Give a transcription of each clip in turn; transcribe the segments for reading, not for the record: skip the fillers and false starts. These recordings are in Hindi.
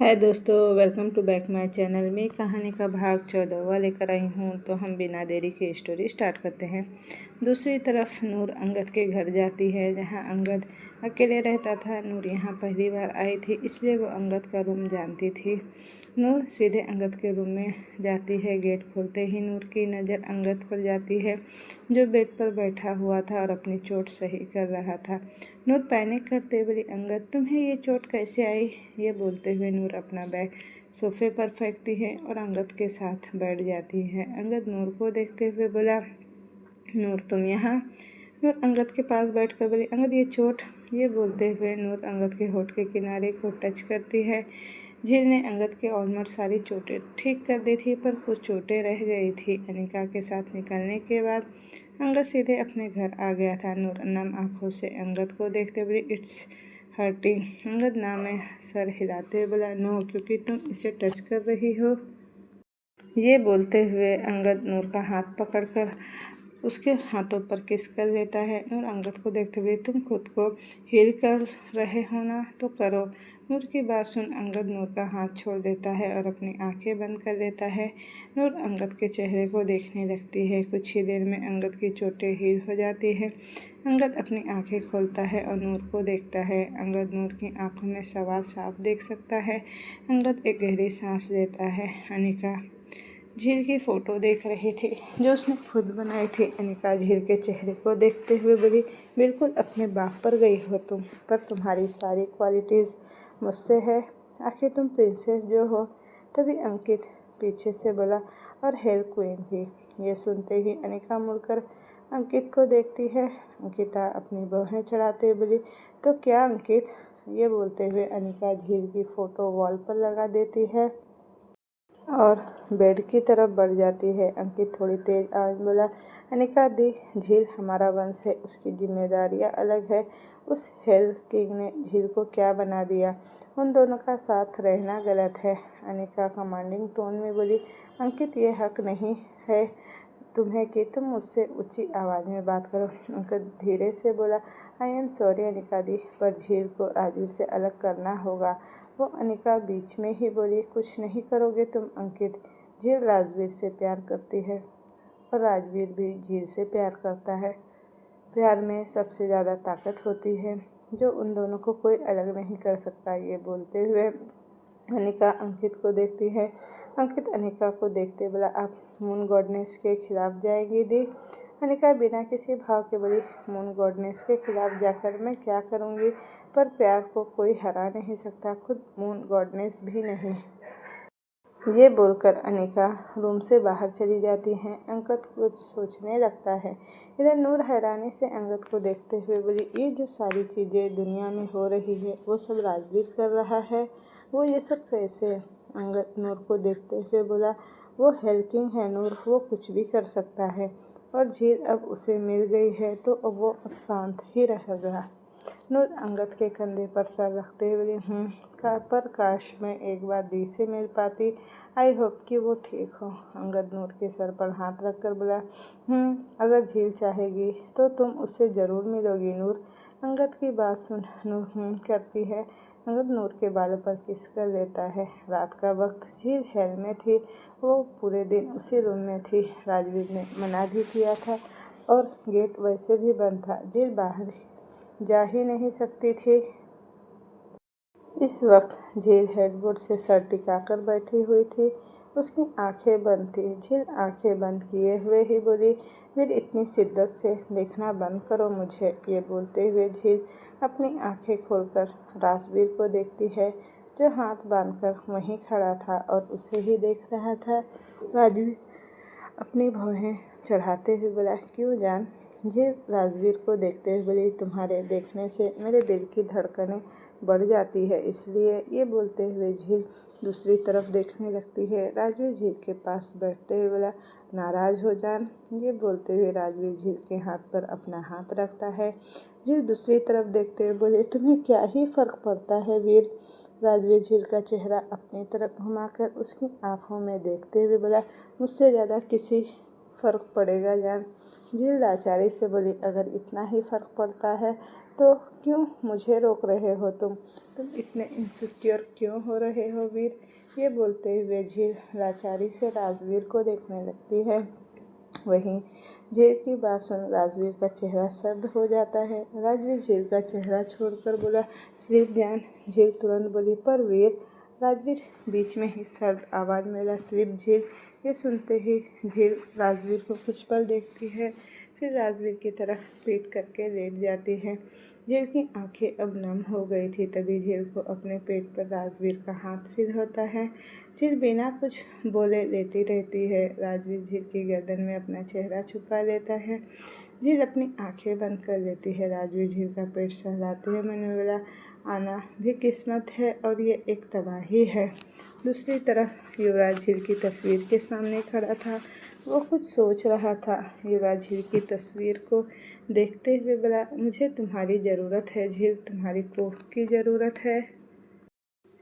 हाय दोस्तों, welcome to back my channel. मैं कहानी का भाग 14वां लेकर आई हूँ। तो हम बिना देरी के स्टोरी स्टार्ट करते हैं। दूसरी तरफ नूर अंगद के घर जाती है, जहाँ अंगद अकेले रहता था। नूर यहाँ पहली बार आई थी, इसलिए वो अंगद का रूम जानती थी। नूर सीधे अंगद के रूम में जाती है। गेट खोलते ही नूर की नज़र अंगद पर जाती है, जो बेड पर बैठा हुआ था और अपनी चोट सही कर रहा था। नूर पैनिक करते बोली, अंगद तुम्हें ये चोट कैसे आई? ये बोलते हुए नूर अपना बैग सोफे पर फेंकती है और अंगद के साथ बैठ जाती है। अंगद नूर को देखते हुए बोला, नूर तुम यहाँ? नूर अंगद के पास बैठकर बोली, अंगद ये चोट। ये बोलते हुए नूर अंगद के होठ के किनारे को टच करती है। झील ने अंगद के ऑलमोस्ट सारी चोटें ठीक कर दी थी, पर कुछ चोटें रह गई थी। अनिका के साथ निकलने के बाद अंगद सीधे अपने घर आ गया था। नूर नम आंखों से अंगद को देखते हुए, इट्स हर्टिंग। अंगद ना में सर हिलाते हुए बोला, नो, क्योंकि तुम इसे टच कर रही हो। ये बोलते हुए अंगद नूर का हाथ पकड़कर उसके हाथों पर किस कर लेता है। नूर अंगद को देखते हुए, तुम खुद को हील कर रहे हो ना, तो करो। नूर की बात सुन अंगद नूर का हाथ छोड़ देता है और अपनी आंखें बंद कर लेता है। नूर अंगद के चेहरे को देखने लगती है। कुछ ही देर में अंगद की चोटें हील हो जाती है। अंगद अपनी आंखें खोलता है और नूर को देखता है। अंगद नूर की आंखों में सवाल साफ देख सकता है। अंगद एक गहरी सांस लेता है। अनिका झील की फ़ोटो देख रही थी, जो उसने खुद बनाई थी। अनिका झील के चेहरे को देखते हुए बोली, बिल्कुल अपने बाप पर गई हो तुम, पर तुम्हारी सारी क्वालिटीज़ मुझसे है। आखिर तुम प्रिंसेस जो हो। तभी अंकित पीछे से बोला, और हेल क्वीन भी। ये सुनते ही अनिका मुड़कर अंकित को देखती है। अंकिता अपनी बाहें चढ़ाते हुए बोली, तो क्या अंकित? ये बोलते हुए अनिका झील की फ़ोटो वॉल पर लगा देती है और बेड की तरफ बढ़ जाती है। अंकित थोड़ी तेज आवाज़ बोला, अनिका दी, झील हमारा वंश है, उसकी जिम्मेदारियाँ अलग है। उस हेल किंग ने झील को क्या बना दिया? उन दोनों का साथ रहना गलत है। अनिका कमांडिंग टोन में बोली, अंकित ये हक नहीं है तुम्हें कि तुम मुझसे ऊंची आवाज़ में बात करो। अंकित धीरे से बोला, आई एम सॉरी अनिका दी, पर झील को राजवीर से अलग करना होगा। वो अनिका बीच में ही बोली, कुछ नहीं करोगे तुम अंकित? झील राजवीर से प्यार करती है और राजवीर भी झील से प्यार करता है। प्यार में सबसे ज़्यादा ताकत होती है, जो उन दोनों को कोई अलग नहीं कर सकता। ये बोलते हुए अनिका अंकित को देखती है। अंकित अनिका को देखते बोला, आप मून गॉडनेस के खिलाफ जाएंगी दी? अनिका बिना किसी भाव के बोली, मून गॉडनेस के खिलाफ जाकर मैं क्या करूँगी? पर प्यार को कोई हरा नहीं सकता, खुद मून गॉडनेस भी नहीं। ये बोलकर अनिका रूम से बाहर चली जाती है। अंगद कुछ सोचने लगता है। इधर नूर हैरानी से अंगद को देखते हुए बोली, ये जो सारी चीज़ें दुनिया में हो रही है, वो सब राजवीर कर रहा है। वो ये सब कैसे? अंगद नूर को देखते हुए बोला, वो हेल्किंग है नूर, वो कुछ भी कर सकता है। और झील अब उसे मिल गई है, तो अब वो अब शांत ही रहेगा। नूर अंगद के कंधे पर सर रखते हुए बोली, पर काश मैं एक बार दी से मिल पाती। आई होप कि वो ठीक हो। अंगद नूर के सर पर हाथ रखकर बोला, अगर झील चाहेगी तो तुम उससे ज़रूर मिलोगी नूर। अंगद की बात सुन नूर करती है। अंगद नूर के बालों पर किस कर लेता है। रात का वक्त, झील हेल में थी। वो पूरे दिन उसी रूम में थी। राजवीर ने मना भी किया था और गेट वैसे भी बंद था। झील बाहर जा ही नहीं सकती थी। इस वक्त झील हेडबोर्ड से सर टिकाकर बैठी हुई थी। उसकी आंखें बंद थी। झील आंखें बंद किए हुए ही बोली, फिर इतनी शिद्दत से देखना बंद करो मुझे। ये बोलते हुए झील अपनी आंखें खोलकर राजवीर को देखती है, जो हाथ बांधकर वहीं खड़ा था और उसे ही देख रहा था। राजवीर अपनी भौहें चढ़ाते हुए बोला, क्यों जान? झील राजवीर को देखते हुए बोली, तुम्हारे देखने से मेरे दिल की धड़कनें बढ़ जाती है, इसलिए। ये बोलते हुए झील दूसरी तरफ देखने लगती है। राजवीर झील के पास बैठते हुए बोला, नाराज़ हो जान? ये बोलते हुए राजवीर झील के हाथ पर अपना हाथ रखता है। झील दूसरी तरफ देखते हुए बोले, तुम्हें क्या ही फ़र्क पड़ता है वीर? राजवीर झील का चेहरा अपनी तरफ घुमाकर उसकी आंखों में देखते हुए बोला, मुझसे ज़्यादा किसी फ़र्क पड़ेगा जान? झील लाचारी से बोली, अगर इतना ही फ़र्क पड़ता है तो क्यों मुझे रोक रहे हो तुम इतने इनसिक्योर क्यों हो रहे हो वीर। ये बोलते हुए झील लाचारी से राजवीर को देखने लगती है। वहीं झील की बात सुन राजवीर का चेहरा सर्द हो जाता है। राजवीर झील का चेहरा छोड़कर बोला, स्लीप जान। झील तुरंत बोली, पर वीर। राजवीर बीच में ही सर्द आवाज़ में बोला, स्लीप झील। ये सुनते ही झील राजवीर को कुछ पल देखती है, फिर राजवीर की तरफ पीट करके लेट जाती है। झील की आंखें अब नम हो गई थी। तभी झील को अपने पेट पर राजवीर का हाथ फील होता है। झील बिना कुछ बोले लेटी रहती है। राजवीर झील की गर्दन में अपना चेहरा छुपा लेता है। झील अपनी आंखें बंद कर लेती है। राजवीर झील का पेट सहलाते हुए मन में बोला, आना भी किस्मत है और ये एक तबाही है। दूसरी तरफ युवराज झील की तस्वीर के सामने खड़ा था। वो कुछ सोच रहा था। युवराज झील की तस्वीर को देखते हुए बोला, मुझे तुम्हारी ज़रूरत है झील, तुम्हारी कोख की ज़रूरत है।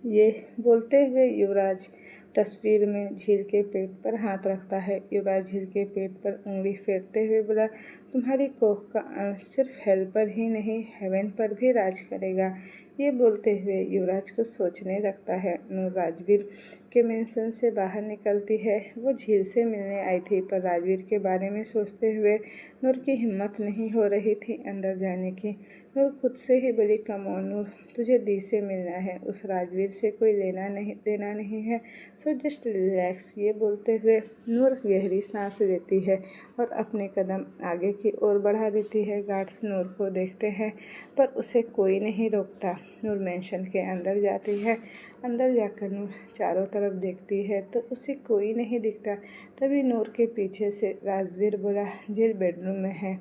ये बोलते हुए युवराज तस्वीर में झील के पेट पर हाथ रखता है। युवराज झील के पेट पर उंगली फेरते हुए बोला, तुम्हारी कोख का अंश सिर्फ हेल पर ही नहीं, हेवन पर भी राज करेगा। ये बोलते हुए युवराज को सोचने लगता है। नूर राजवीर के मेंशन से बाहर निकलती है। वो झील से मिलने आई थी, पर राजवीर के बारे में सोचते हुए नूर की हिम्मत नहीं हो रही थी अंदर जाने की। नूर खुद से ही बोली, कम ऑन नूर, तुझे दी से मिलना है, उस राजवीर से कोई लेना नहीं देना नहीं है, सो जस्ट रिलैक्स। ये बोलते हुए नूर गहरी सांस लेती है और अपने कदम आगे की ओर बढ़ा देती है। गार्ड्स नूर को देखते हैं, पर उसे कोई नहीं रोकता। नूर मेंशन के अंदर जाती है। अंदर जाकर नूर चारों तरफ देखती है तो उसे कोई नहीं दिखता। तभी नूर के पीछे से राजवीर बोला, झील बेडरूम में है।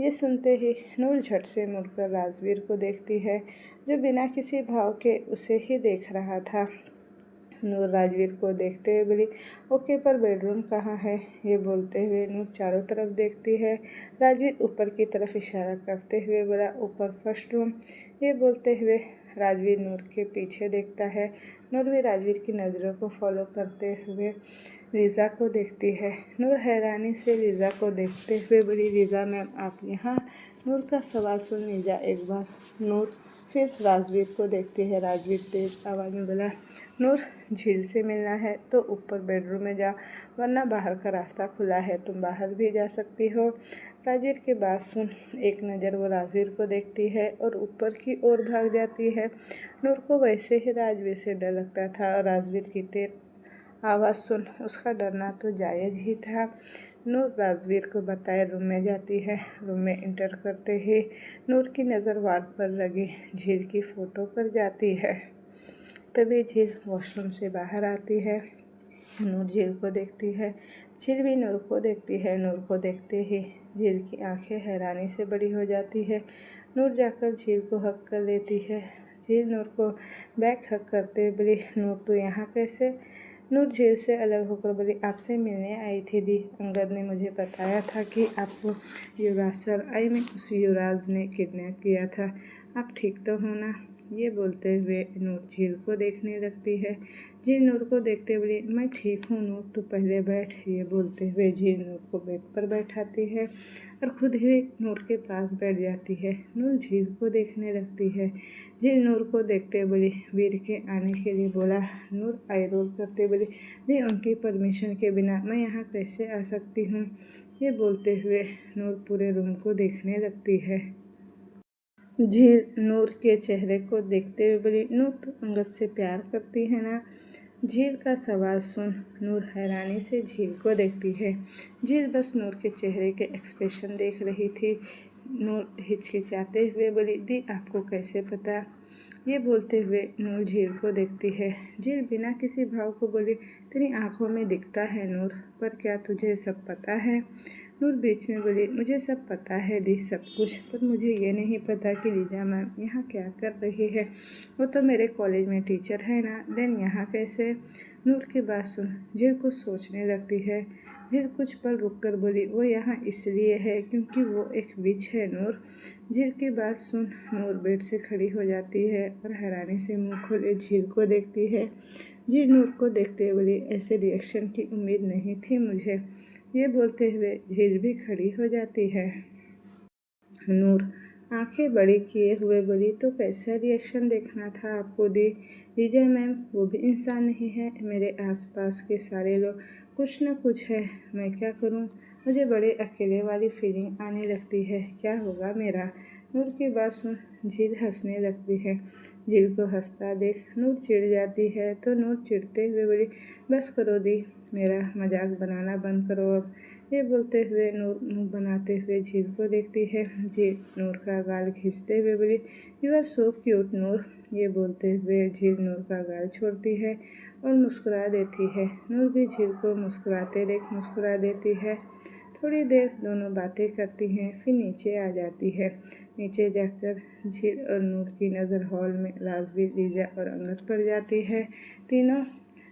ये सुनते ही नूर झट से मुड़कर राजवीर को देखती है, जो बिना किसी भाव के उसे ही देख रहा था। नूर राजवीर को देखते हुए बोली, ओके, पर बेडरूम कहाँ है। ये बोलते हुए नूर चारों तरफ देखती है। राजवीर ऊपर की तरफ इशारा करते हुए बोला, ऊपर फर्स्ट रूम। ये बोलते हुए राजवीर नूर के पीछे देखता है। नूर भी राजवीर की नज़रों को फॉलो करते हुए रीज़ा को देखती है। नूर हैरानी से रीज़ा को देखते हुए बोली, रीज़ा मैम आप यहाँ। नूर का सवाल सुन रीज़ा एक बार नूर फिर राजवीर को देखती है। राजवीर तेज आवाज़ में बोला, नूर झील से मिलना है तो ऊपर बेडरूम में जा, वरना बाहर का रास्ता खुला है, तुम बाहर भी जा सकती हो। राजवीर की बात सुन एक नज़र वो राजवीर को देखती है और ऊपर की ओर भाग जाती है। नूर को वैसे ही राजवीर से डर लगता था और राजवीर की तेज आवाज़ सुन उसका डरना तो जायज़ ही था। नूर राजवीर को बताए रूम में जाती है। रूम में इंटर करते ही नूर की नज़र वाल पर लगी झील की फ़ोटो पर जाती है। तभी झील वॉशरूम से बाहर आती है। नूर झील को देखती है, झील भी नूर को देखती है। नूर को देखते ही झील की आंखें हैरानी से बड़ी हो जाती है। नूर जाकर झील को हक कर लेती है। झील नूर को बैक हक करते हुए बोली, नूर तू यहाँ कैसे। नूर झील से अलग होकर बोली, आपसे मिलने आई थी दी। अंगद ने मुझे बताया था कि आपको युवराज सर उस युवराज ने किडनैप किया था। आप ठीक तो हो ना। ये बोलते हुए नूर झील को देखने लगती है। झील नूर को देखते बोली, मैं ठीक हूँ नूर, तू पहले बैठ। ये बोलते हुए झील नूर को बेड पर बैठाती है और खुद ही नूर के पास बैठ जाती है। नूर झील को देखने लगती है। झील नूर को देखते बोली, वीर के आने के लिए बोला। नूर आई रोल करते बोली, नहीं, उनकी परमिशन के बिना मैं यहाँ कैसे आ सकती हूँ। ये बोलते हुए नूर पूरे रूम को देखने लगती है। झील नूर के चेहरे को देखते हुए बोली, नूर तू अंगद से प्यार करती है ना। झील का सवाल सुन नूर हैरानी से झील को देखती है। झील बस नूर के चेहरे के एक्सप्रेशन देख रही थी। नूर हिचकिचाते हुए बोली, दी आपको कैसे पता। ये बोलते हुए नूर झील को देखती है। झील बिना किसी भाव को बोली, तेरी आंखों में दिखता है नूर, पर क्या तुझे सब पता है। नूर बीच में बोली, मुझे सब पता है दी, सब कुछ, पर मुझे ये नहीं पता कि लीजा मैम यहाँ क्या कर रही है। वो तो मेरे कॉलेज में टीचर है ना, देन यहाँ कैसे। नूर की बात सुन झील कुछ सोचने लगती है। झील कुछ पल रुक कर बोली, वो यहाँ इसलिए है क्योंकि वो एक विच है नूर। झील की बात सुन नूर बेड से खड़ी हो जाती है और हैरानी से मुँह खोले झील को देखती है। झील नूर को देखते बोली, ऐसे रिएक्शन की उम्मीद नहीं थी मुझे। ये बोलते हुए झील भी खड़ी हो जाती है। नूर आंखें बड़ी किए हुए बोली, तो कैसा रिएक्शन देखना था आपको दी। लीजा मैम, वो भी इंसान नहीं है। मेरे आसपास के सारे लोग कुछ न कुछ है, मैं क्या करूं। मुझे बड़े अकेले वाली फीलिंग आने लगती है। क्या होगा मेरा। नूर की बात सुन झील हंसने लगती है। झील को हंसता देख नूर चिढ़ जाती है, तो नूर चिढ़ते हुए बोली, बस करो दी, मेरा मजाक बनाना बंद करो अब। ये बोलते हुए नूर मुंह बनाते हुए झील को देखती है। झील नूर का गाल खींचते हुए बोली, यू आर सो क्यूट नूर। ये बोलते हुए झील नूर का गाल छोड़ती है और मुस्कुरा देती है। नूर भी झील को मुस्कुराते देख मुस्कुरा देती है। थोड़ी देर दोनों बातें करती हैं, फिर नीचे आ जाती है। नीचे जाकर झील और नूर की नज़र हॉल में राजवीर, लीजा और अंगद पर जाती है। तीनों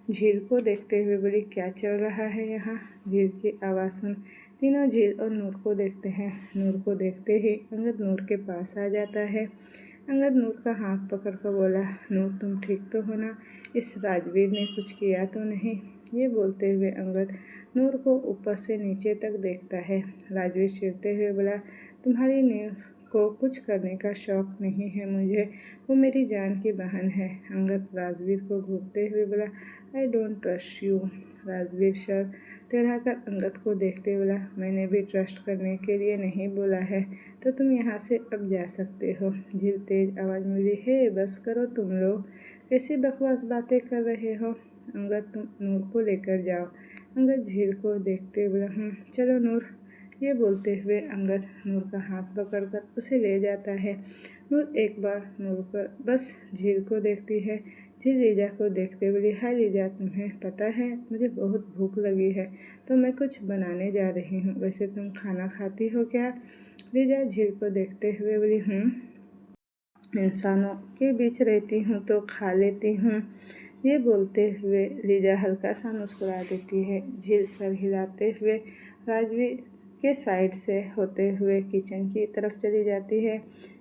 झील को देखते हुए बोली, क्या चल रहा है यहाँ। झील की आवाज़ सुन तीनों झील और नूर को देखते हैं। नूर को देखते ही अंगद नूर के पास आ जाता है। अंगद नूर का हाथ पकड़कर बोला, नूर तुम ठीक तो हो ना, इस राजवीर ने कुछ किया तो नहीं। ये बोलते हुए अंगद नूर को ऊपर से नीचे तक देखता है। राजवीर चिढ़ते हुए बोला, तुम्हारी नूर को कुछ करने का शौक नहीं है मुझे, वो मेरी जान की बहन है। अंगद राजवीर को घूरते हुए बोला, I don't trust you. Rajveer सर टेढ़ाकर अंगद को देखते बोला, मैंने भी ट्रस्ट करने के लिए नहीं बोला है, तो तुम यहाँ से अब जा सकते हो। झील तेज आवाज़ में बोली, हे बस करो तुम लोग, कैसी बकवास बातें कर रहे हो। अंगद तुम नूर को लेकर जाओ। अंगद झील को देखते बोला, चलो नूर। ये बोलते हुए अंगद नूर का हाथ पकड़कर उसे ले जाता है। नूर एक बार नूर पर बस झील को देखती है। झील लीजा को देखते बोली, हाय लीजा, तुम्हें पता है मुझे बहुत भूख लगी है, तो मैं कुछ बनाने जा रही हूँ। वैसे तुम खाना खाती हो क्या। लीजा झील को देखते हुए बोली, इंसानों के बीच रहती हूँ तो खा लेती हूँ। ये बोलते हुए लीजा हल्का सा मुस्कुरा देती है। झील सर हिलाते हुए राजवीर के साइड से होते हुए किचन की तरफ चली जाती है।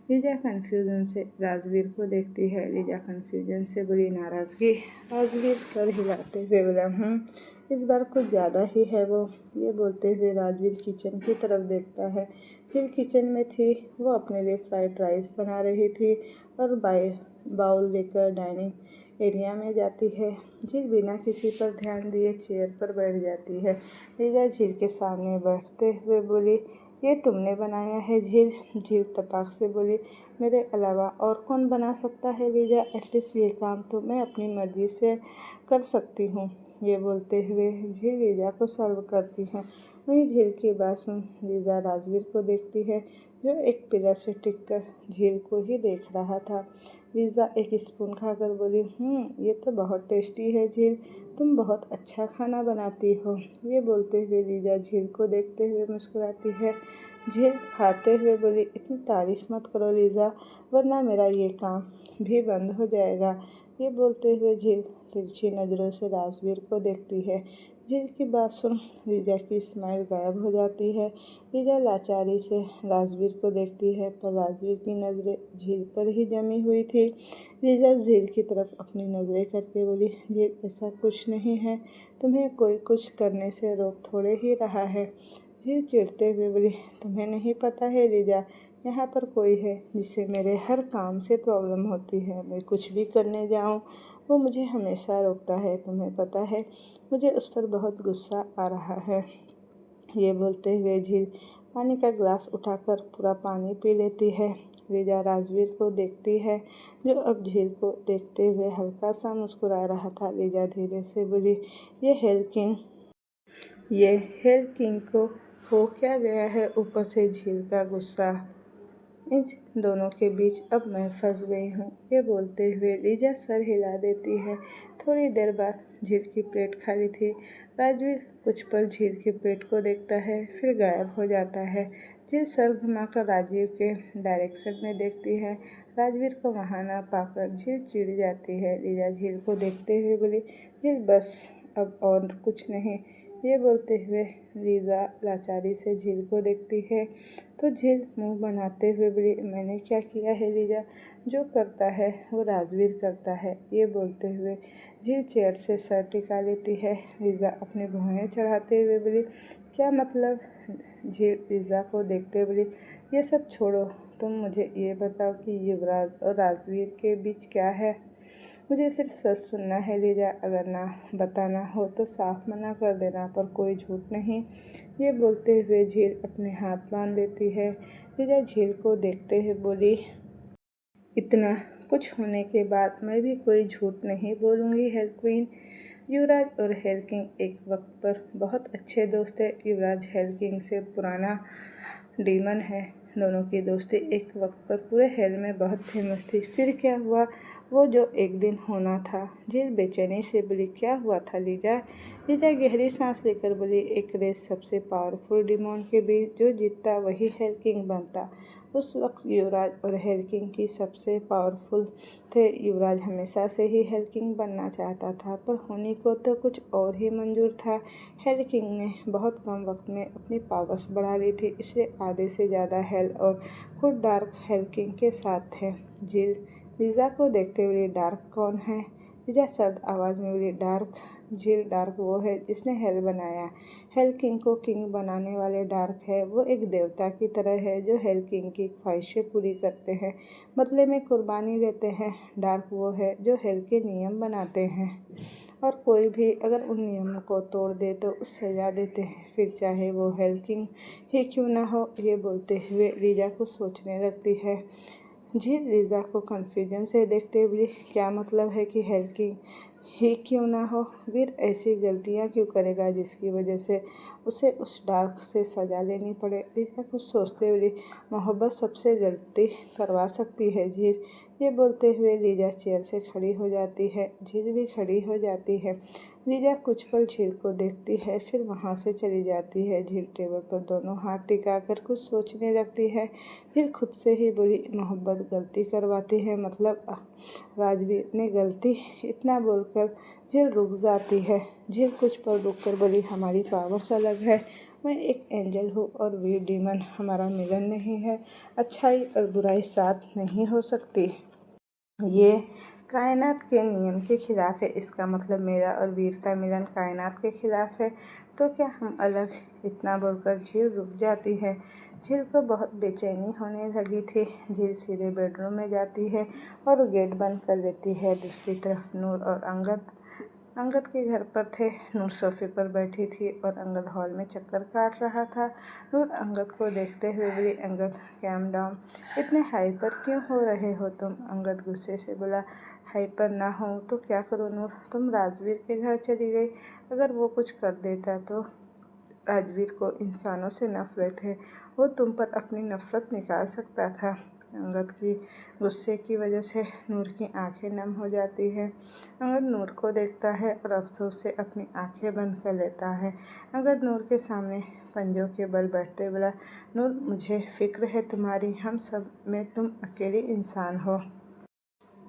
लीजा कन्फ्यूजन से राजवीर को देखती है। लीजा कन्फ्यूजन से बड़ी नाराज़गी। राजवीर सर हिलाते हुए बोला, इस बार कुछ ज़्यादा ही है वो। ये बोलते हुए राजवीर किचन की तरफ देखता है। फिर किचन में थी, वो अपने लिए फ्राइड राइस बना रही थी और बाउल लेकर डाइनिंग एरिया में जाती है। झील बिना किसी पर ध्यान दिए चेयर पर बैठ जाती है। लीजा झील के सामने बैठते हुए बोली, ये तुमने बनाया है झील। झील तपाक से बोली, मेरे अलावा और कौन बना सकता है लीजा, एटलीस्ट ये काम तो मैं अपनी मर्जी से कर सकती हूँ। ये बोलते हुए झील लीजा को सर्व करती है। वहीं झील की बात सुन लीजा राजवीर को देखती है, जो एक पिलर से टिककर झील को ही देख रहा था। लीजा एक स्पून खाकर बोली, ये तो बहुत टेस्टी है झील, तुम बहुत अच्छा खाना बनाती हो। ये बोलते हुए लीजा झील को देखते हुए मुस्कुराती है। झील खाते हुए बोली, इतनी तारीफ मत करो लीजा, वरना मेरा ये काम भी बंद हो जाएगा। ये बोलते हुए झील तिरछी नज़रों से राजवीर को देखती है। झील की बात सुन लीजा की स्माइल गायब हो जाती है। लीजा लाचारी से राजवीर को देखती है, पर राजवीर की नज़रें झील पर ही जमी हुई थी। लीजा झील की तरफ अपनी नज़रें करके बोली, झील ऐसा कुछ नहीं है, तुम्हें कोई कुछ करने से रोक थोड़े ही रहा है। झील चिढ़ते हुए बोली, तुम्हें नहीं पता है लीजा, यहाँ पर कोई है जिसे मेरे हर काम से प्रॉब्लम होती है। मैं कुछ भी करने जाऊँ वो मुझे हमेशा रोकता है, तुम्हें पता है, मुझे उस पर बहुत गुस्सा आ रहा है। ये बोलते हुए झील पानी का ग्लास उठाकर पूरा पानी पी लेती है। लीजा राजवीर को देखती है, जो अब झील को देखते हुए हल्का सा मुस्कुरा रहा था। लीजा धीरे से बोली, ये हेल किंग को हो क्या गया है, ऊपर से झील का गुस्सा। इन दोनों के बीच अब मैं फंस गई हूँ। ये बोलते हुए लीजा सर हिला देती है। थोड़ी देर बाद झील की प्लेट खाली थी। राजवीर कुछ पल झील की प्लेट को देखता है, फिर गायब हो जाता है। झील सर घुमाकर राजीव के डायरेक्शन में देखती है। राजवीर को वहाँ ना पाकर झील चिढ़ जाती है। लीजा झील को देखते हुए बोली, झील बस, अब और कुछ नहीं। ये बोलते हुए लीजा लाचारी से झील को देखती है, तो झील मुंह बनाते हुए बोली, मैंने क्या किया है लीजा, जो करता है वो राजवीर करता है। ये बोलते हुए झील चेयर से सर टिका लेती है। लीजा अपनी भौहें चढ़ाते हुए बोली, क्या मतलब। झील लीजा को देखते बोली, ये सब छोड़ो, तुम मुझे ये बताओ कि युवराज और राजवीर के बीच क्या है। मुझे सिर्फ सच सुनना है लीजा, अगर ना बताना हो तो साफ मना कर देना, पर कोई झूठ नहीं। ये बोलते हुए झील अपने हाथ बांध लेती है। लीजा झील को देखते हुए बोली, इतना कुछ होने के बाद मैं भी कोई झूठ नहीं बोलूँगी हेल क्वीन। युवराज और हेल किंग एक वक्त पर बहुत अच्छे दोस्त थे। युवराज हेल किंग से पुराना डीमन है। दोनों की दोस्ती एक वक्त पर पूरे हेल में बहुत फेमस थी। फिर क्या हुआ, वो जो एक दिन होना था। झील बेचैनी से बोली, क्या हुआ था लीजा। लीजा गहरी सांस लेकर बोली, एक रेस सबसे पावरफुल डिमोन के बीच, जो जीतता वही हेल किंग बनता। उस वक्त युवराज और हेल किंग की सबसे पावरफुल थे। युवराज हमेशा से ही हेल किंग बनना चाहता था, पर होनी को तो कुछ और ही मंजूर था। हेल किंग ने बहुत कम वक्त में अपनी पावर्स बढ़ा ली थी, इसलिए आधे से ज़्यादा हेल और खुद डार्क हेल किंग के साथ थे। झील लीजा को देखते हुए, डार्क कौन है। लीजा सर्द आवाज़ में बोली, डार्क। झील, डार्क वो है जिसने हेल बनाया। हेल किंग को किंग बनाने वाले डार्क है। वो एक देवता की तरह है जो हेल किंग की ख्वाहिशें पूरी करते हैं, बदले में कुर्बानी देते हैं। डार्क वो है जो हेल के नियम बनाते हैं, और कोई भी अगर उन नियमों को तोड़ दे तो उस सजा देते हैं, फिर चाहे वो हेल किंग ही क्यों ना हो। ये बोलते हुए लीजा को सोचने लगती है। झील लीजा को कन्फ्यूजन से देखते हुए, क्या मतलब है कि हेल किंग ही क्यों ना हो। वीर ऐसी गलतियां क्यों करेगा जिसकी वजह से उसे उस डार्क से सजा लेनी पड़े। लीजा कुछ सोचते हुए, मोहब्बत सबसे गलती करवा सकती है झील। ये बोलते हुए लीजा चेयर से खड़ी हो जाती है। झील भी खड़ी हो जाती है। लीजा कुछ पल झील को देखती है, फिर वहाँ से चली जाती है। झील टेबल पर दोनों हाथ टिकाकर कुछ सोचने लगती है। फिर खुद से ही बोली, मोहब्बत गलती करवाती है, मतलब राजवीर ने गलती। इतना बोलकर झील रुक जाती है। झील कुछ पल रुककर बोली, हमारी पावर्स अलग है। मैं एक एंजल हूँ और वीर डीमन, हमारा मिलन नहीं है। अच्छाई और बुराई साथ नहीं हो सकती। ये कायनात के नियम के खिलाफ है। इसका मतलब मेरा और वीर का मिलन कायनात के खिलाफ है, तो क्या हम अलग। इतना बोलकर झील रुक जाती है। झील को बहुत बेचैनी होने लगी थी। झील सीधे बेडरूम में जाती है और गेट बंद कर लेती है। दूसरी तरफ नूर और अंगद के घर पर थे। नूर सोफे पर बैठी थी और अंगद हॉल में चक्कर काट रहा था। नूर अंगद को देखते हुए बोली, अंगद कैम डाउन, इतने हाइपर क्यों हो रहे हो तुम। अंगद गुस्से से बोला, हाइपर ना हो तो क्या करो नूर, तुम राजवीर के घर चली गई। अगर वो कुछ कर देता तो। राजवीर को इंसानों से नफरत है, वो तुम पर अपनी नफरत निकाल सकता था। अंगद की गुस्से की वजह से नूर की आंखें नम हो जाती है। अंगद नूर को देखता है और अफसोस से अपनी आंखें बंद कर लेता है। अंगद नूर के सामने पंजों के बल बैठते बोला, नूर मुझे फिक्र है तुम्हारी, हम सब में तुम अकेली इंसान हो,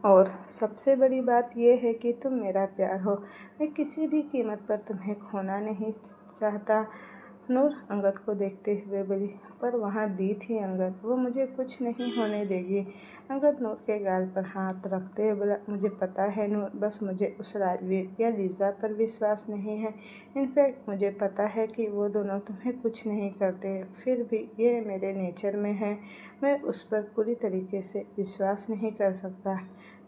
और सबसे बड़ी बात यह है कि तुम मेरा प्यार हो। मैं किसी भी कीमत पर तुम्हें खोना नहीं चाहता। नूर अंगद को देखते हुए बोली, पर वहाँ दी थी अंगद, वो मुझे कुछ नहीं होने देगी। अंगद नूर के गाल पर हाथ रखते हुए बोला, मुझे पता है नूर, बस मुझे उस राजवीर या लीजा पर विश्वास नहीं है। इनफैक्ट मुझे पता है कि वो दोनों तुम्हें कुछ नहीं करते, फिर भी ये मेरे नेचर में है। मैं उस पर पूरी तरीके से विश्वास नहीं कर सकता।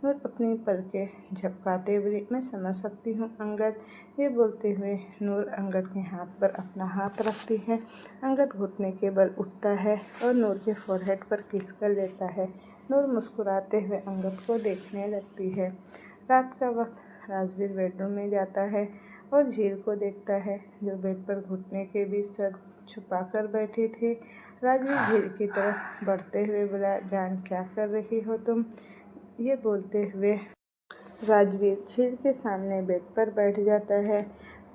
नूर अपनी पलकें झपकाते हुए, मैं समझ सकती हूँ अंगद। ये बोलते हुए नूर अंगद के हाथ पर अपना हाथ रखती है। अंगद घुटने के बल उठता है और नूर के फोरहेड पर किस कर लेता है। नूर मुस्कुराते हुए अंगद को देखने लगती है। रात का वक्त राजवीर बेडरूम में जाता है और झील को देखता है, जो बेड पर घुटने के बीच सर छुपाकर बैठी थी। राजवीर झील की तरफ बढ़ते हुए बोला, जान क्या कर रही हो तुम। ये बोलते हुए राजवीर झील के सामने बेड पर बैठ जाता है।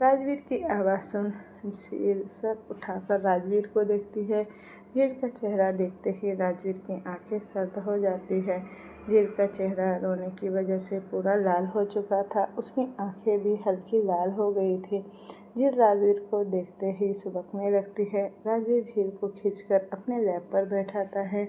राजवीर की आवाज़ सुन झील सर उठाकर राजवीर को देखती है। झील का चेहरा देखते ही राजवीर की आंखें सर्द हो जाती है। झील का चेहरा रोने की वजह से पूरा लाल हो चुका था, उसकी आंखें भी हल्की लाल हो गई थी। झील राजवीर को देखते ही सुबकने लगती है। राजवीर झील को खींचकर अपने लैब पर बैठाता है।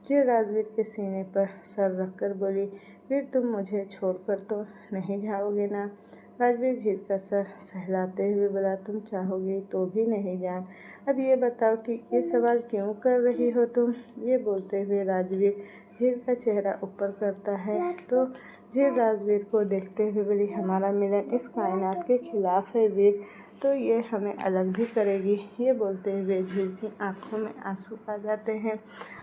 झील राजवीर के सीने पर सर रखकर बोली, वीर तुम मुझे छोड़कर तो नहीं जाओगे ना। राजवीर झील का सर सहलाते हुए बोला, तुम चाहोगी तो भी नहीं जान। अब ये बताओ कि ये सवाल क्यों कर रही हो तुम। ये बोलते हुए राजवीर झील का चेहरा ऊपर करता है तो झील राजवीर को देखते हुए बोली, हमारा मिलन इस कायनात के खिलाफ है वीर, तो ये हमें अलग भी करेगी। ये बोलते हुए झील की आंखों में आंसू आ जाते हैं।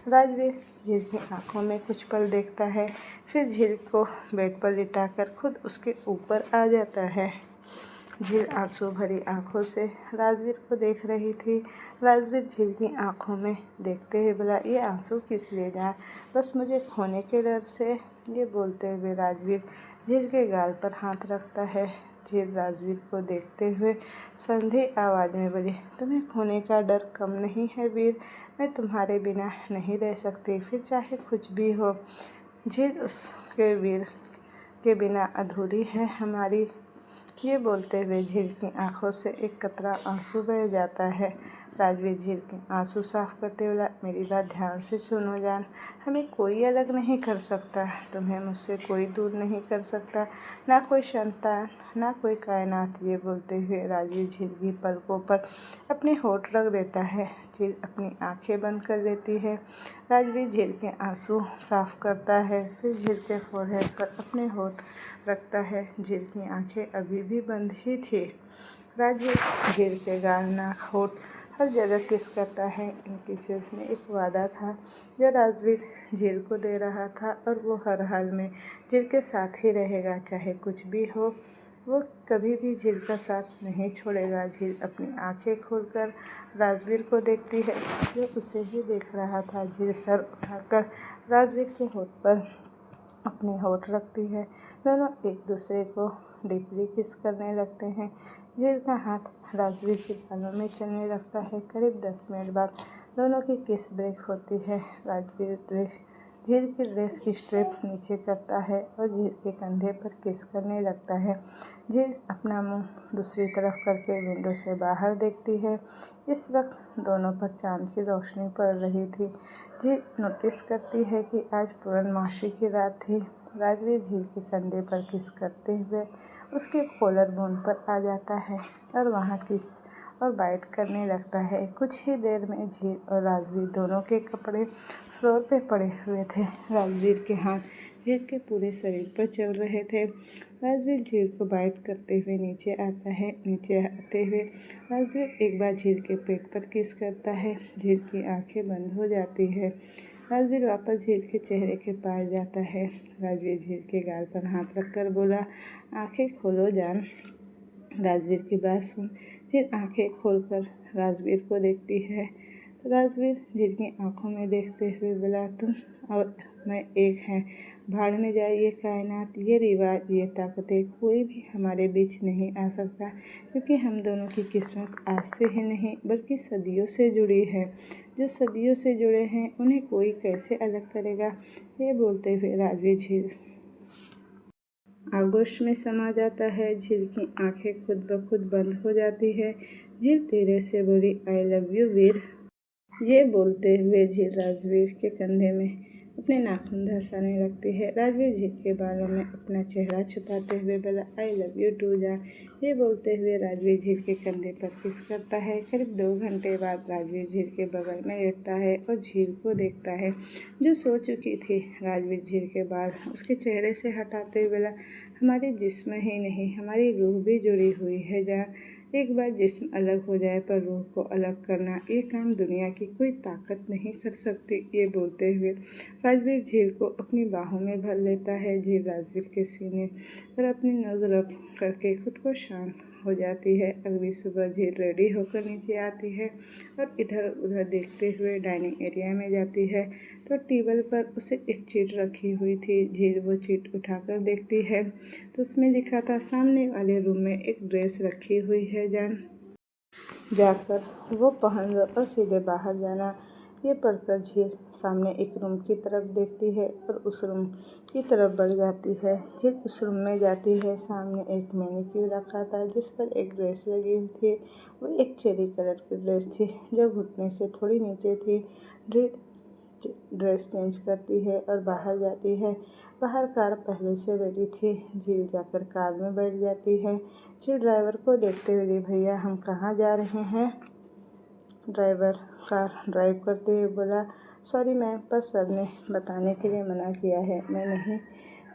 राजवीर झील की आंखों में कुछ पल देखता है, फिर झील को बेड पर लिटाकर खुद उसके ऊपर आ जाता है। झील आंसू भरी आंखों से राजवीर को देख रही थी। राजवीर झील की आंखों में देखते हुए बोला, ये आंसू किस लिए जाए, बस मुझे खोने के डर से। ये बोलते हुए राजवीर झील के गाल पर हाथ रखता है। झील राजवीर को देखते हुए संधि आवाज़ में बोली, तुम्हें खोने का डर कम नहीं है वीर, मैं तुम्हारे बिना नहीं रह सकती, फिर चाहे कुछ भी हो। झील उसके वीर के बिना अधूरी है हमारी। ये बोलते हुए झील की आंखों से एक कतरा आंसू बह जाता है। राजवीर झील के आंसू साफ करते हुए, मेरी बात ध्यान से सुनो जान, हमें कोई अलग नहीं कर सकता, तुम्हें मुझसे कोई दूर नहीं कर सकता, ना कोई संतान ना कोई कायनात। ये बोलते हुए राजवीर झील की पलकों पर अपने होठ रख देता है। झील अपनी आंखें बंद कर देती है। राजवीर झील के आंसू साफ करता है, फिर झील के फोरहेड पर अपने होठ रखता है। झील की आंखें अभी भी बंद ही थी। राजवीर झील के गाल, नाक, होठ हर जगह किस करता है। इन किसेस में एक वादा था जो राजवीर झील को दे रहा था, और वो हर हाल में झील के साथ ही रहेगा, चाहे कुछ भी हो। वो कभी भी झील का साथ नहीं छोड़ेगा। झील अपनी आंखें खोलकर राजवीर को देखती है जो उसे ही देख रहा था। झील सर उठाकर राजवीर के होठ पर अपने होठ रखती है। दोनों एक दूसरे को डीपली किस करने लगते हैं। झील का हाथ राजवीर के बालों में चलने लगता है। करीब 10 मिनट बाद दोनों की किस ब्रेक होती है। राजवीर झील की ड्रेस की स्ट्रिप नीचे करता है और झील के कंधे पर किस करने लगता है। झील अपना मुंह दूसरी तरफ करके विंडो से बाहर देखती है। इस वक्त दोनों पर चांद की रोशनी पड़ रही थी। झील नोटिस करती है कि आज पूर्णमासी की रात थी। राजवीर झील के कंधे पर किस करते हुए उसके कॉलर बोन पर आ जाता है और वहाँ किस और बाइट करने लगता है। कुछ ही देर में झील और राजवीर दोनों के कपड़े फ्लोर पे पड़े हुए थे। राजवीर के हाथ झील के पूरे शरीर पर चल रहे थे। राजवीर झील को बाइट करते हुए नीचे आता है। नीचे आते हुए राजवीर एक बार झील के पेट पर किस करता है। झील की आंखें बंद हो जाती है। राजवीर वापस झील के चेहरे के पास जाता है। राजवीर झील के गाल पर हाथ रखकर बोला, आंखें खोलो जान। राजवीर की बात सुन झील आंखें खोलकर राजवीर को देखती है। तो राजवीर झील की आंखों में देखते हुए बोला, तुम और मैं एक हैं, भाड़ में जाए ये कायनात, ये रिवाज, ये ताकतें, कोई भी हमारे बीच नहीं आ सकता, क्योंकि हम दोनों की किस्मत आज से ही नहीं बल्कि सदियों से जुड़ी है। जो सदियों से जुड़े हैं उन्हें कोई कैसे अलग करेगा। ये बोलते हुए राजवीर झील आगोश में समा जाता है। झील की आंखें खुद ब खुद बंद हो जाती है। झील धीरे से बोली, आई लव यू वीर। ये बोलते हुए झील राजवीर के कंधे में अपने नाखून धंसाने लगती है। राजवीर झील के बालों में अपना चेहरा छुपाते हुए बोला, आई लव यू टू जान। ये बोलते हुए राजवीर झील के कंधे पर किस करता है। करीब 2 घंटे बाद राजवीर झील के बगल में लेटता है और झील को देखता है जो सो चुकी थी। राजवीर झील के बाल उसके चेहरे से हटाते हुए बोला, हमारी जिस्म ही नहीं हमारी रूह भी जुड़ी हुई है जान। एक बार जिस्म अलग हो जाए पर रूह को अलग करना, ये काम दुनिया की कोई ताकत नहीं कर सकती। ये बोलते हुए राजवीर झील को अपनी बाहों में भर लेता है। झील राजवीर के सीने पर अपनी नज़र रख करके खुद को शांत हो जाती है। अगली सुबह झील रेडी होकर नीचे आती है और इधर उधर देखते हुए डाइनिंग एरिया में जाती है तो टेबल पर उसे एक चिट रखी हुई थी। झील वो चिट उठाकर देखती है तो उसमें लिखा था, सामने वाले रूम में एक ड्रेस रखी हुई है जान, जाकर वो पहन लो और सीधे बाहर जाना। ये पढ़कर झील सामने एक रूम की तरफ देखती है और उस रूम की तरफ बढ़ जाती है। झील उस रूम में जाती है। सामने एक मैनिक्यूर रखा था जिस पर एक ड्रेस लगी हुई थी। वो एक चेरी कलर की ड्रेस थी जो घुटने से थोड़ी नीचे थी। ड्रेस चेंज करती है और बाहर जाती है। बाहर कार पहले से रेडी थी। झील जाकर कार में बैठ जाती है। झील ड्राइवर को देखते हुए, भैया हम कहाँ जा रहे हैं? ड्राइवर कार ड्राइव करते हुए बोला, सॉरी मैम, पर सर ने बताने के लिए मना किया है, मैं नहीं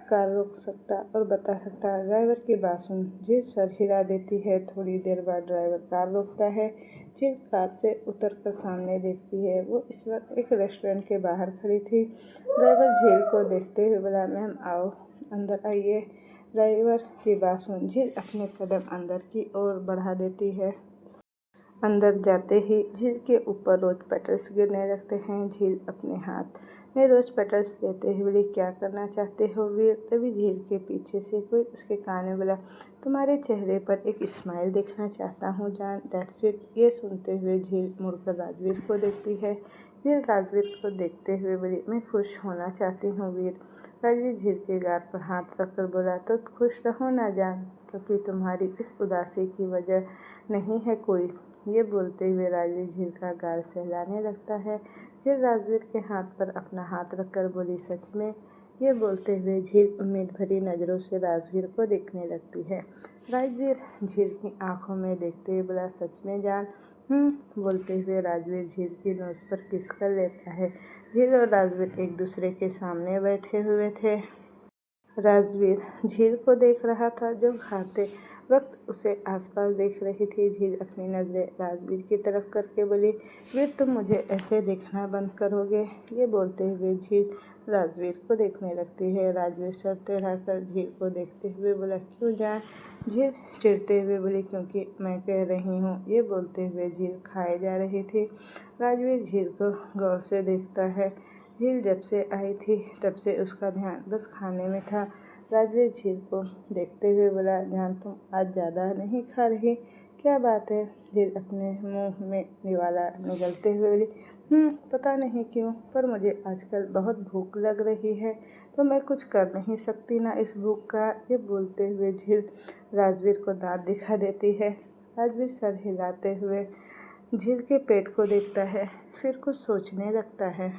कार रोक सकता और बता सकता। ड्राइवर की बात सुन झील सर हिला देती है। थोड़ी देर बाद ड्राइवर कार रोकता है। झील कार से उतरकर सामने देखती है। वो इस वक्त एक रेस्टोरेंट के बाहर खड़ी थी। ड्राइवर झील को देखते हुए बोला, मैम आओ, अंदर आइए। ड्राइवर की बात सुन झील अपने कदम अंदर की ओर बढ़ा देती है। अंदर जाते ही झील के ऊपर रोज पेटल्स गिरने लगते हैं। झील अपने हाथ में रोज पेटल्स लेते हुए बोली, क्या करना चाहते हो वीर? तभी झील के पीछे से कोई उसके कान में बोला, तुम्हारे चेहरे पर एक स्माइल देखना चाहता हूँ जान, दैट्स इट। ये सुनते हुए झील मुड़कर राजवीर को देखती है। झील राजवीर को देखते हुए बोली, मैं खुश होना चाहती हूँ वीर। राजवीर झील के गाल पर हाथ रखकर बोला, तो खुश रहो ना जान, क्योंकि तुम्हारी इस उदासी की वजह नहीं है कोई। ये बोलते हुए राजवीर झील का गाल सहलाने लगता है। झील राजवीर के हाथ पर अपना हाथ रखकर बोली, सच में? ये बोलते हुए झील उम्मीद भरी नज़रों से राजवीर को देखने लगती है। राजवीर झील की आंखों में देखते हुए बोला, सच में जान? बोलते हुए राजवीर झील की नोज पर किस कर लेता है। झील और राजवीर एक दूसरे के सामने बैठे हुए थे। राजवीर झील को देख रहा था, जो खाते वक्त उसे आसपास देख रही थी। झील अपनी नज़रें राजवीर की तरफ करके बोली, वीर तुम मुझे ऐसे देखना बंद करोगे? ये बोलते हुए झील राजवीर को देखने लगती है। राजवीर सर टेढ़ाकर झील को देखते हुए बोला, क्यों जान? झील चिढ़ते हुए बोली, क्योंकि मैं कह रही हूँ। ये बोलते हुए झील खाए जा रही थी। राजवीर झील को गौर से देखता है। झील जब से आई थी तब से उसका ध्यान बस खाने में था। राजवीर झील को देखते हुए बोला, जान तुम आज ज़्यादा नहीं खा रही, क्या बात है? झील अपने मुंह में निवाला निगलते हुए बोली, पता नहीं क्यों, पर मुझे आजकल बहुत भूख लग रही है, तो मैं कुछ कर नहीं सकती ना इस भूख का। ये बोलते हुए झील राजवीर को दांत दिखा देती है। राजवीर सर हिलाते हुए झील के पेट को देखता है, फिर कुछ सोचने लगता है।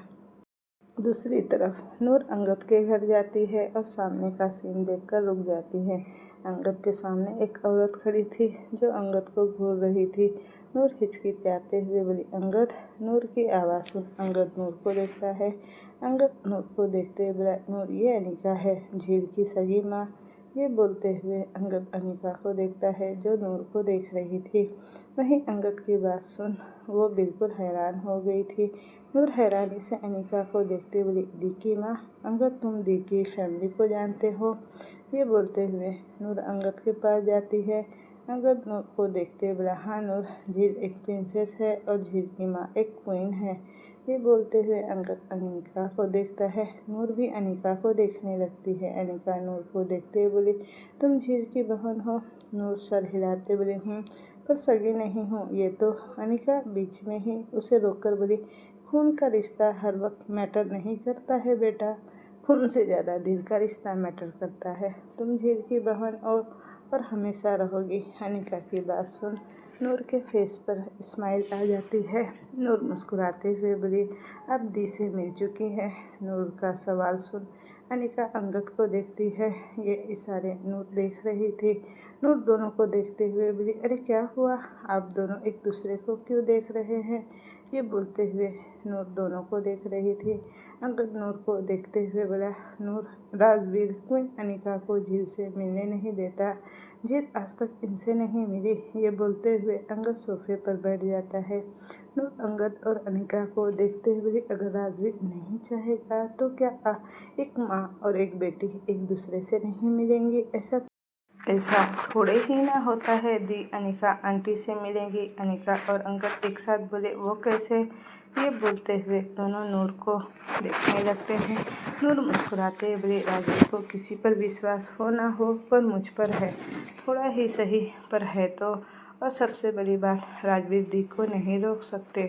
दूसरी तरफ नूर अंगद के घर जाती है और सामने का सीन देखकर रुक जाती है। अंगद के सामने एक औरत खड़ी थी, जो अंगद को घूर रही थी। नूर हिचकिचाते हुए बोली, अंगद। नूर की आवाज़ सुन अंगद नूर को देखता है। अंगद नूर को देखते हुए बोला, नूर ये अनिका है, झील की सगी माँ। ये बोलते हुए अंगद अनिका को देखता है, जो नूर को देख रही थी। वहीं अंगद की बात सुन वो बिल्कुल हैरान हो गई थी। नूर हैरानी से अनिका को देखते बोली, दी की माँ? अंगद तुम दी की फैमिली को जानते हो? ये बोलते हुए नूर अंगद के पास जाती है। अंगद नूर को देखते बोला, हाँ नूर, झील एक प्रिंसेस है और झील की माँ एक क्वीन है। ये बोलते हुए अंगद अनिका को देखता है। नूर भी अनिका को देखने लगती है। अनिका नूर को देखते हुए बोली, तुम झील की बहन हो? नूर सर हिलाते बोली, पर सगी नहीं हूँ ये तो। अनिका बीच में ही उसे रोककर बोली, खून का रिश्ता हर वक्त मैटर नहीं करता है बेटा, खून से ज़्यादा दिल का रिश्ता मैटर करता है। तुम झील की बहन और हमेशा रहोगी। अनिका की बात सुन नूर के फेस पर स्माइल आ जाती है। नूर मुस्कुराते हुए बोली, अब दी से मिल चुकी है। नूर का सवाल सुन अनिका अंगद को देखती है। ये इशारे नूर देख रही थी। नूर दोनों को देखते हुए बोली, अरे क्या हुआ? आप दोनों एक दूसरे को क्यों देख रहे हैं? ये बोलते हुए नूर दोनों को देख रही थी। अंगद नूर को देखते हुए बोला, नूर, राजवीर क्वीन अनिका को झील से मिलने नहीं देता। झील आज तक इनसे नहीं मिली। ये बोलते हुए अंगद सोफे पर बैठ जाता है। नूर अंगद और अनिका को देखते हुए बोली, अगर राजवीर नहीं चाहेगा तो क्या एक माँ और एक बेटी एक दूसरे से नहीं मिलेंगी? ऐसा थोड़े ही ना होता है दी। अनिका आंटी से मिलेंगी। अनिका और अंगद एक साथ बोले, वो कैसे? ये बोलते हुए दोनों नूर को देखने लगते हैं। नूर मुस्कुराते हुए बोले, राजवीर को किसी पर विश्वास हो ना हो, पर मुझ पर है, थोड़ा ही सही पर है तो। और सबसे बड़ी बात, राजवीर दी को नहीं रोक सकते।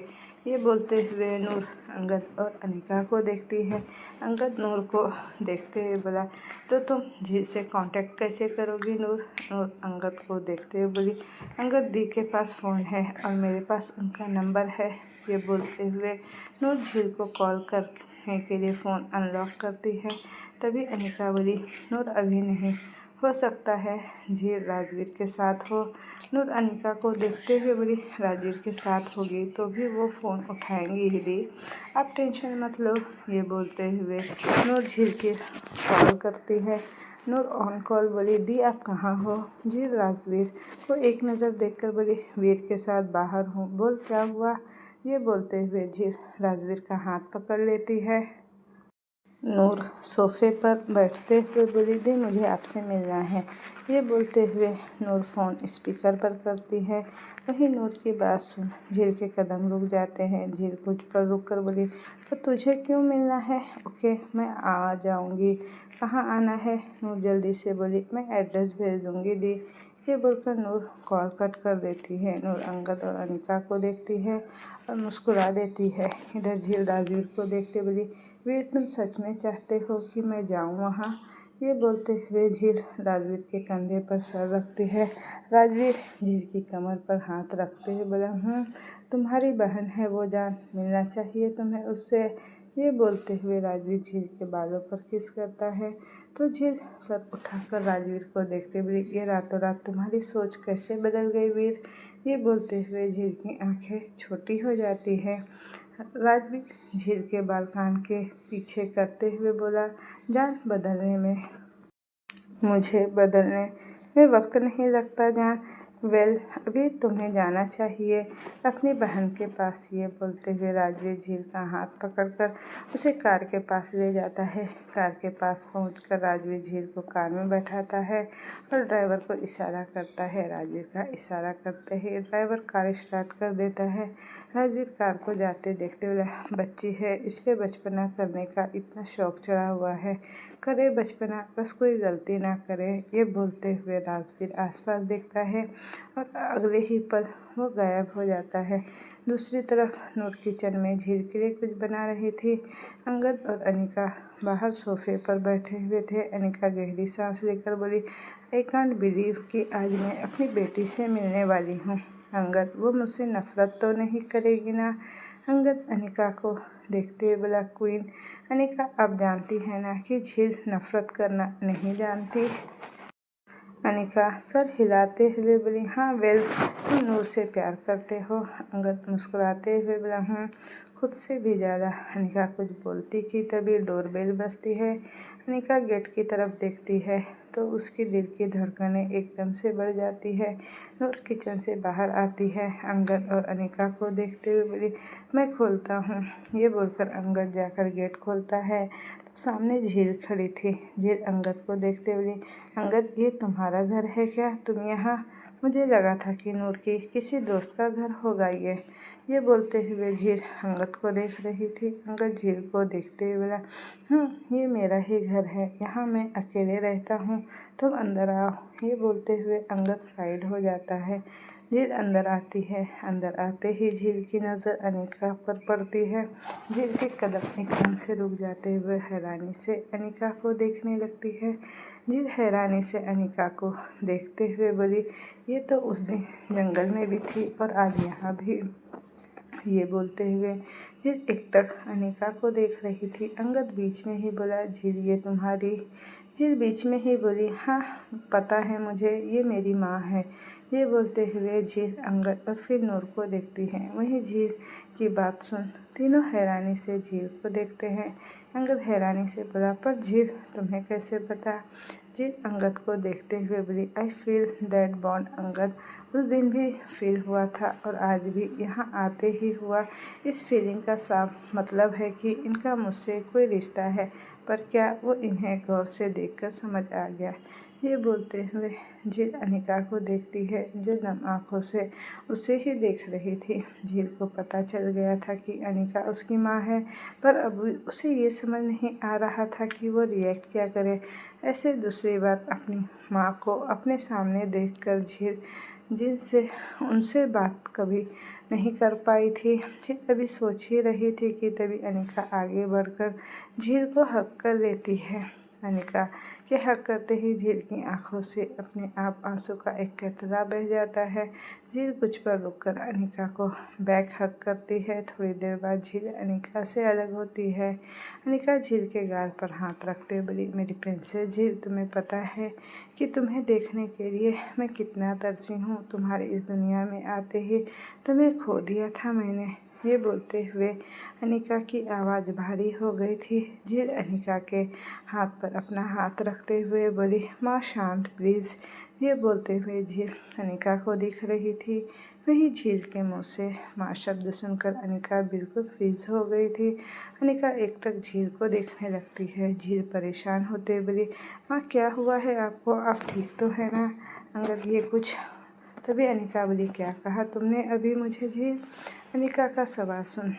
ये बोलते हुए नूर अंगद और अनिका को देखती है। अंगद नूर को देखते हुए बोला, तो तुम झील से कांटेक्ट कैसे करोगी नूर? नूर अंगद को देखते हुए बोली, अंगद दी के पास फ़ोन है और मेरे पास उनका नंबर है। ये बोलते हुए नूर झील को कॉल कर करने के लिए फ़ोन अनलॉक करती है। तभी अनिका बोली, नूर अभी नहीं, हो सकता है झील राजवीर के साथ हो। नूर अनिका को देखते हुए बोली, राजवीर के साथ होगी तो भी वो फ़ोन उठाएंगी ही दी, आप टेंशन मत लो। ये बोलते हुए नूर झील की कॉल करती है। नूर ऑन कॉल बोली, दी आप कहाँ हो? झील राजवीर को एक नज़र देखकर बोली, वीर के साथ बाहर हूँ, बोल क्या हुआ? ये बोलते हुए झील राजवीर का हाथ पकड़ लेती है। नूर सोफे पर बैठते हुए बोली, दी मुझे आपसे मिलना है। ये बोलते हुए नूर फ़ोन स्पीकर पर करती है। वहीं नूर की बात सुन झील के कदम रुक जाते हैं। झील कुछ पर रुक कर बोली, पर तुझे क्यों मिलना है? ओके, मैं आ जाऊंगी। कहाँ आना है? नूर जल्दी से बोली, मैं एड्रेस भेज दूंगी दी। ये बोलकर नूर कॉल कट कर देती है। नूर अंगद और अनिका को देखती है और मुस्कुरा देती है। इधर झील राजवीर को देखते बोली, वीर तुम सच में चाहते हो कि मैं जाऊं वहाँ? ये बोलते हुए झील राजवीर के कंधे पर सर रखती है। राजवीर झील की कमर पर हाथ रखते हुए बोला, तुम्हारी बहन है वो जान, मिलना चाहिए तुम्हें उससे। ये बोलते हुए राजवीर झील के बालों पर किस करता है तो झील सर उठाकर राजवीर को देखते बोली, ये रातों रात तुम्हारी सोच कैसे बदल गई वीर? ये बोलते हुए झील की आंखें छोटी हो जाती है। राजवीर झील के बाल कान के पीछे करते हुए बोला, जान मुझे बदलने में वक्त नहीं लगता जान। वेल, अभी तुम्हें जाना चाहिए अपनी बहन के पास। ये बोलते हुए राजवीर झील का हाथ पकड़कर उसे कार के पास ले जाता है। कार के पास पहुंचकर राजवीर झील को कार में बैठाता है और ड्राइवर को इशारा करता है। राजवीर का इशारा करते ही ड्राइवर कार स्टार्ट कर देता है। राजवीर कार को जाते देखते बोला, बच्ची है इसलिए बचपना करने का इतना शौक चढ़ा हुआ है, करे बचपना, बस कोई गलती ना करे। ये बोलते हुए राजवीर आसपास देखता है और अगले ही पल वो गायब हो जाता है। दूसरी तरफ नूर किचन में झील के लिए कुछ बना रही थी। अंगद और अनिका बाहर सोफे पर बैठे हुए थे। अनिका गहरी सांस लेकर बोली, आई कांट बिलीव कि आज मैं अपनी बेटी से मिलने वाली हूँ। अंगद, वो मुझसे नफरत तो नहीं करेगी ना? अंगद अनिका को देखते हुए बोला, क्वीन अनिका, आप जानती हैं ना कि झील नफरत करना नहीं जानती। अनिका सर हिलाते हुए बोली, हाँ वेल, तुम नूर से प्यार करते हो। अंगद मुस्कुराते हुए बोला, खुद से भी ज़्यादा। अनिका कुछ बोलती कि तभी डोरबेल बजती है। अनिका गेट की तरफ देखती है तो उसकी दिल की धड़कनें एकदम से बढ़ जाती है। नूर किचन से बाहर आती है। अंगद और अनिका को देखते हुए बोली, मैं खोलता हूँ। ये बोलकर अंगद जाकर गेट खोलता है तो सामने झील खड़ी थी। झील अंगद को देखते बोली, अंगद, ये तुम्हारा घर है क्या? तुम यहाँ? मुझे लगा था कि नूर की किसी दोस्त का घर होगा ये बोलते हुए झील अंगद को देख रही थी। अंगद झील को देखते हुए बोला, ये मेरा ही घर है, यहाँ मैं अकेले रहता हूँ, तुम अंदर आओ। ये बोलते हुए अंगद साइड हो जाता है। झील अंदर आती है। अंदर आते ही झील की नज़र अनिका पर पड़ती है। झील के कदम एकदम से रुक जाते हुए हैरानी से अनिका को देखने लगती है। झील हैरानी से अनिका को देखते हुए बोली, ये तो उस दिन जंगल में भी थी और आज यहाँ भी। ये बोलते हुए झील एकटक अनिका को देख रही थी। अंगद बीच में ही बोला, झील ये तुम्हारी? झील बीच में ही बोली, हाँ पता है मुझे, ये मेरी माँ है। ये बोलते हुए झील अंगद और फिर नूर को देखती है। वहीं झील की बात सुन तीनों हैरानी से झील को देखते हैं। अंगद हैरानी से बोला, पर झील तुम्हें कैसे पता? झील अंगद को देखते हुए बोली, I feel that bond Angad, उस दिन भी फील हुआ था और आज भी यहाँ आते ही हुआ। इस फीलिंग का साफ मतलब है कि इनका मुझसे कोई रिश्ता है, पर क्या वो इन्हें गौर से देखकर समझ आ गया? ये बोलते हुए झील अनिका को देखती है जो नम आँखों से उसे ही देख रही थी। झील को पता चल गया था कि अनिका उसकी माँ है, पर अब उसे ये समझ नहीं आ रहा था कि वो रिएक्ट क्या करे। ऐसे दूसरी बार अपनी माँ को अपने सामने देखकर झील जिनसे उनसे बात कभी नहीं कर पाई थी। झील अभी सोच ही रही थी कि तभी अनिका आगे बढ़कर झील को हक कर लेती है। अनिका के हक करते ही झील की आंखों से अपने आप आंसू का एक कतरा बह जाता है। झील कुछ पर रुककर अनिका को बैक हक करती है। थोड़ी देर बाद झील अनिका से अलग होती है। अनिका झील के गाल पर हाथ रखते बोली, मेरी प्रिंसेस झील, तुम्हें पता है कि तुम्हें देखने के लिए मैं कितना तरसी हूँ। तुम्हारी इस दुनिया में आते ही तुम्हें खो दिया था मैंने। ये बोलते हुए अनिका की आवाज़ भारी हो गई थी। झील अनिका के हाथ पर अपना हाथ रखते हुए बोली, माँ शांत प्लीज़। ये बोलते हुए झील अनिका को दिख रही थी। वही झील के मुंह से माँ शब्द सुनकर अनिका बिल्कुल फ्रीज हो गई थी। अनिका एकटक झील को देखने लगती है। झील परेशान होते बोली, माँ क्या हुआ है आपको, आप ठीक तो है ना। अंगद ये कुछ तभी अनिका बोली, क्या कहा तुमने अभी मुझे झील। अनिका का सवाल सुन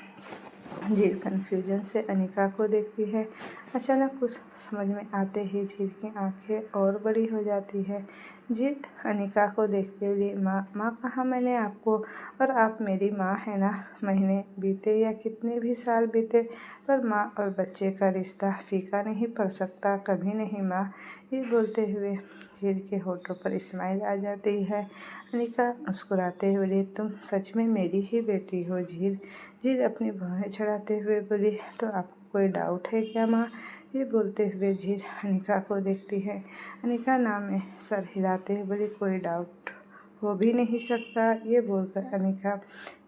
झील कन्फ्यूजन से अनिका को देखती है। अचानक कुछ समझ में आते ही झील की आंखें और बड़ी हो जाती है। झील अनिका को देखते हुए, माँ कहा मैंने आपको, और आप मेरी माँ है ना। महीने बीते या कितने भी साल बीते, पर माँ और बच्चे का रिश्ता फीका नहीं पड़ सकता, कभी नहीं माँ। ये बोलते हुए झील के होठों पर स्माइल आ जाती है। अनिका मुस्कुराते हुए, तुम सच में मेरी ही बेटी हो झील। झील अपनी भौहें चढ़ाते हुए बोली, तो आपको कोई डाउट है क्या माँ। ये बोलते हुए झील अनिका को देखती है। अनिका नाम में सर हिलाते हुए बोली, कोई डाउट हो भी नहीं सकता। ये बोलकर अनिका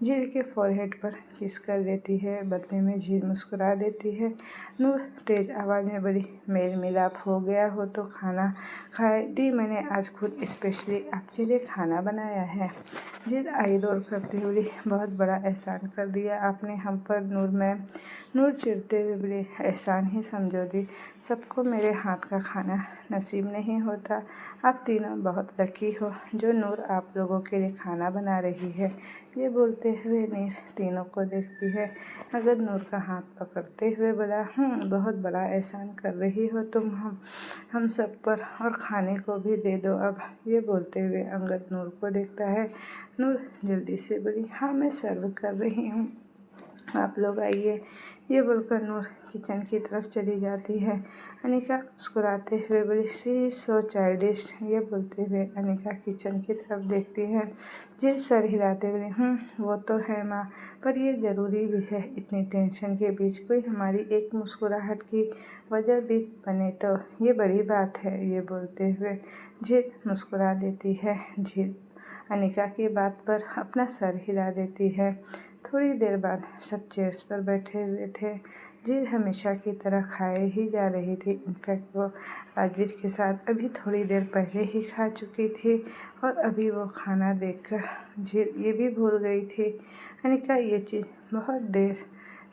झील के फॉरहेड पर किस कर लेती है। बदले में झील मुस्कुरा देती है। नूर तेज आवाज़ में बोली, मेल मिलाप हो गया हो तो खाना खाए दी, मैंने आज खुद स्पेशली आपके लिए खाना बनाया है। झील आई रोल करते हुए, बहुत बड़ा एहसान कर दिया आपने हम पर नूर मैम। नूर चिढ़ते हुए बोली, एहसान ही समझो दी, सबको मेरे हाथ का खाना नसीब नहीं होता। आप तीनों बहुत लकी हो जो नूर आप लोगों के लिए खाना बना रही है। ये बोलते हुए नीर तीनों को देखती है। अगर नूर का हाथ पकड़ते हुए बोला, बहुत बड़ा एहसान कर रही हो तुम हम सब पर, और खाने को भी दे दो अब। ये बोलते हुए अंगद नूर को देखता है। नूर जल्दी से बोली, हाँ मैं सर्व कर रही हूँ, आप लोग आइए। ये बोलकर नूर किचन की तरफ चली जाती है। अनिका मुस्कुराते हुए बोली, सी सो चाइल्डिश। ये बोलते हुए अनिका किचन की तरफ देखती है। जिल सर हिलाते हुए, वो तो है माँ, पर ये ज़रूरी भी है। इतनी टेंशन के बीच कोई हमारी एक मुस्कुराहट की वजह भी बने तो ये बड़ी बात है। ये बोलते हुए झील मुस्कुरा देती है। झील अनिका की बात पर अपना सर हिला देती है। थोड़ी देर बाद सब चेयर्स पर बैठे हुए थे। झील हमेशा की तरह खाए ही जा रही थी। इनफैक्ट वो राजवीर के साथ अभी थोड़ी देर पहले ही खा चुकी थी, और अभी वो खाना देखकर झील ये भी भूल गई थी। अनिका ये चीज़ बहुत देर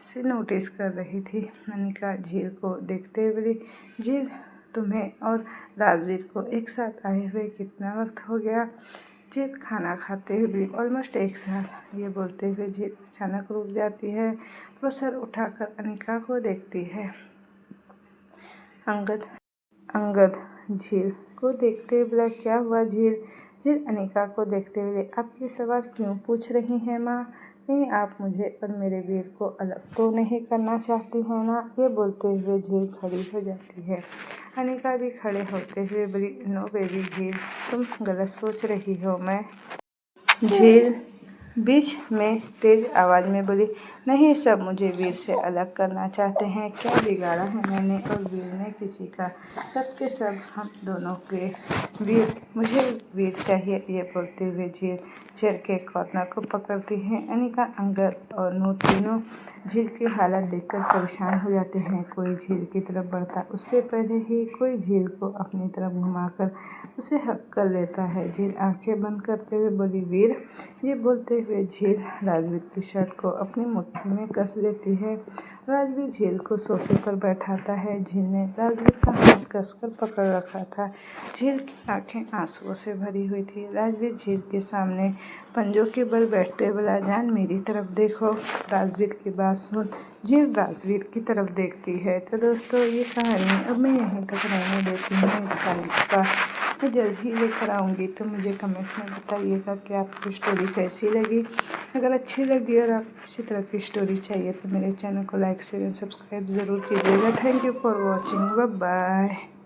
से नोटिस कर रही थी। अनिका झील को देखते हुए बोली, झील तुम्हें और राजवीर को एक साथ आए हुए कितना वक्त हो गया। झील खाना खाते हुए ऑलमोस्ट एक साल। ये बोलते हुए झील अचानक रुक जाती है। वो सर उठाकर अनिका को देखती है। अंगद झील को देखते हुए बोला, क्या हुआ झील। झील अनिका को देखते हुए, आप ये सवाल क्यों पूछ रही हैं माँ, कहीं आप मुझे और मेरे वीर को अलग तो नहीं करना चाहती हैं ना। ये बोलते हुए झील खड़ी हो जाती है। अनिका भी खड़े होते हुए बोली, नो बेबी झील, तुम गलत सोच रही हो। मैं झील बीच में तेज आवाज़ में बोली, नहीं सब मुझे वीर से अलग करना चाहते हैं। क्या बिगाड़ा है मैंने और वीर ने किसी का, सब के सब हम दोनों के वीर, मुझे वीर चाहिए। ये बोलते हुए झील चेयर के कॉर्नर को पकड़ती है। अनिका, अंगद और नूर तीनों झील की हालत देखकर परेशान हो जाते हैं। कोई झील की तरफ बढ़ता उससे पहले ही कोई झील को अपनी तरफ घुमाकर उसे हक कर लेता है। झील आंखें बंद करते हुए बोली, वीर। ये बोलते हुए झील राजवीर की शर्ट को अपनी मुट्ठी में कस लेती है। राजवीर झील को सोफे पर बैठाता है। झील ने राजवीर का हाथ कसकर पकड़ रखा था। झील की आंखें आंसुओं से भरी हुई थी। राजवीर झील के सामने पंजों के बल बैठते बोला, जान मेरी तरफ देखो। राजवीर की बात सुन झील राजवीर की तरफ देखती है। तो दोस्तों ये कहानी अब मैं यहीं तक रहने देती हूँ। इसका मैं जल्द ही लेकर आऊँगी। तो मुझे कमेंट में बताइएगा कि आपको स्टोरी कैसी लगी। अगर अच्छी लगी और आप इसी तरह की स्टोरी चाहिए तो मेरे चैनल को लाइक शेयर एंड सब्सक्राइब ज़रूर कीजिएगा। Thank you for watching. Bye bye.